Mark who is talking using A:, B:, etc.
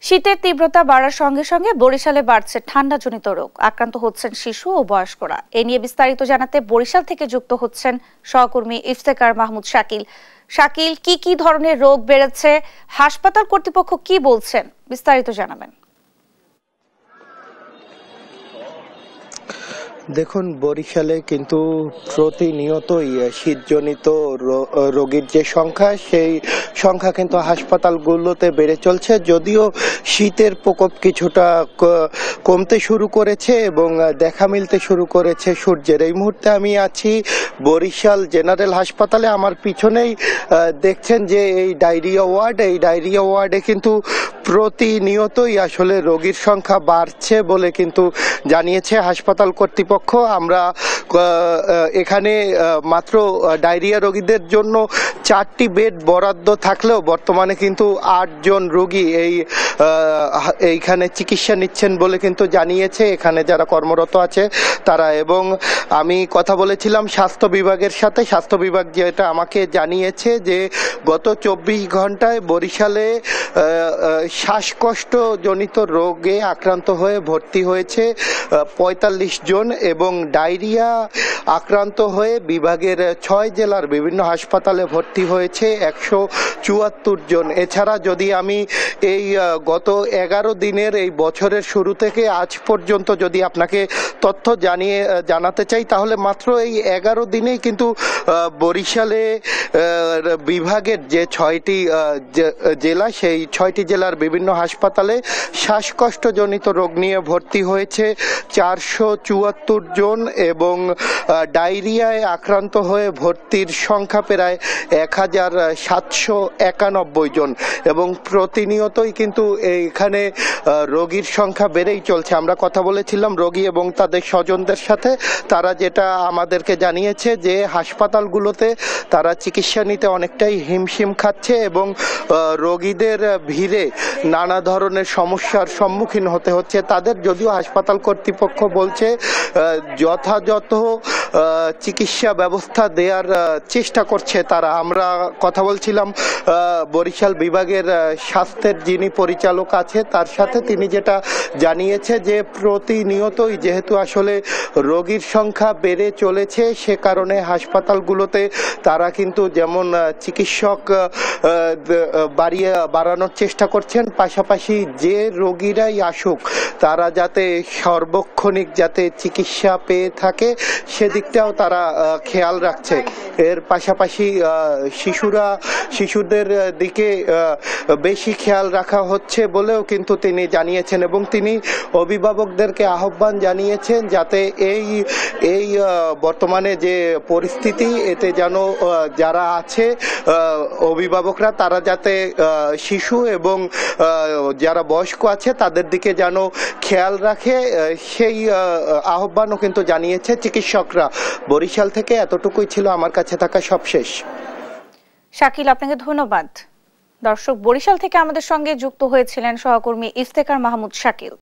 A: শীতের তীব্রতা বাড়ার সঙ্গে সঙ্গে বরিশালে বাড়ছে ঠান্ডাজনিত রোগ। আক্রান্ত হচ্ছেন শিশু ও বয়স্করা। এ নিয়ে বিস্তারিত জানাতে বরিশাল থেকে যুক্ত হচ্ছেন সহকর্মী ইফতেখার মাহমুদ শাকিল। শাকিল, কি ধরনের রোগ বেড়েছে, হাসপাতাল কর্তৃপক্ষ কি বলছেন, বিস্তারিত জানাবেন।
B: দেখুন, বরিশালে কিন্তু প্রতিনিয়তই শীতজনিত রোগীর যে সংখ্যা, সেই সংখ্যা কিন্তু হাসপাতালগুলোতে বেড়ে চলছে। যদিও শীতের প্রকোপ কিছুটা কমতে শুরু করেছে এবং দেখা মিলতে শুরু করেছে সূর্যের। এই মুহূর্তে আমি আছি বরিশাল জেনারেল হাসপাতালে। আমার পিছনেই দেখছেন যে এই ডায়রিয়া ওয়ার্ড, এই ডায়রিয়া ওয়ার্ডে কিন্তু প্রতিনিয়তই আসলে রোগীর সংখ্যা বাড়ছে বলে কিন্তু জানিয়েছে হাসপাতাল কর্তৃপক্ষ। আমরা এখানে মাত্র ডায়রিয়া রোগীদের জন্য 4টি বেড বরাদ্দ থাকলেও বর্তমানে কিন্তু 8 জন রোগী এইখানে চিকিৎসা নিচ্ছেন বলে কিন্তু জানিয়েছে এখানে যারা কর্মরত আছে তারা। এবং আমি কথা বলেছিলাম স্বাস্থ্য বিভাগের সাথে। স্বাস্থ্য বিভাগ যেটা আমাকে জানিয়েছে যে গত 24 ঘন্টায় বরিশালে শ্বাসকষ্টজনিত রোগে আক্রান্ত হয়ে ভর্তি হয়েছে 45 জন এবং ডায়রিয়া আক্রান্ত হয়ে বিভাগের 6 জেলার বিভিন্ন হাসপাতালে ভর্তি হয়েছে 174 জন। এছাড়া যদি আমি এই গত 11 দিনের এই বছরের শুরু থেকে আজ পর্যন্ত যদি আপনাকে তথ্য জানাতে চাই, তাহলে মাত্র এই 11 দিনেই কিন্তু বরিশালে বিভাগের যে 6টি জেলা, সেই 6টি জেলার বিভিন্ন হাসপাতালে শ্বাসকষ্টজনিত রোগ নিয়ে ভর্তি হয়েছে 474 জন এবং ডায়রিয়ায় আক্রান্ত হয়ে ভর্তির সংখ্যা প্রায় 1791 জন। এবং প্রতিনিয়তই কিন্তু এখানে রোগীর সংখ্যা বেড়েই চলছে। আমরা কথা বলেছিলাম রোগী এবং তাদের স্বজনদের সাথে। তারা যেটা আমাদেরকে জানিয়েছে যে হাসপাতালগুলোতে তারা চিকিৎসা নিতে অনেকটাই হিমশিম খাচ্ছে এবং রোগীদের ভিড়ে নানা ধরনের সমস্যার সম্মুখীন হতে হচ্ছে তাদের। যদিও হাসপাতাল কর্তৃপক্ষ বলছে যথাযথ চিকিৎসা ব্যবস্থা দেওয়ার চেষ্টা করছে তারা। আমরা কথা বলছিলাম বরিশাল বিভাগের স্বাস্থ্যের যিনি পরিচালক আছে তার সাথে। তিনি যেটা জানিয়েছে যে প্রতিনিয়তই যেহেতু আসলে রোগীর সংখ্যা বেড়ে চলেছে, সে কারণে হাসপাতালগুলোতে তারা কিন্তু যেমন চিকিৎসক বাড়ানোর চেষ্টা করছেন, পাশাপাশি যে রোগীরাই আসুক তারা যাতে সার্বক্ষণিক যাতে চিকিৎসা পেয়ে থাকে সেদিকটাও তারা খেয়াল রাখছে। এর পাশাপাশি শিশুদের দিকে বেশি খেয়াল রাখা হচ্ছে বলেও কিন্তু তিনি জানিয়েছেন এবং তিনি অভিভাবকদেরকে আহ্বান জানিয়েছেন যাতে এই বর্তমানে যে পরিস্থিতি, এতে যেন যারা আছে অভিভাবকরা তারা যাতে শিশু এবং যারা বয়স্ক আছে তাদের দিকে যেন খেয়াল রাখে, সেই আহ্বানও কিন্তু জানিয়েছে চিকিৎসকরা। বরিশাল থেকে এতটুকুই ছিল আমার কাছে থাকা সবশেষ।
A: শাকিল, আপনাকে ধন্যবাদ। দর্শক, বরিশাল থেকে আমাদের সঙ্গে যুক্ত হয়েছিলেন সহকর্মী ইফতেখার মাহমুদ শাকিল।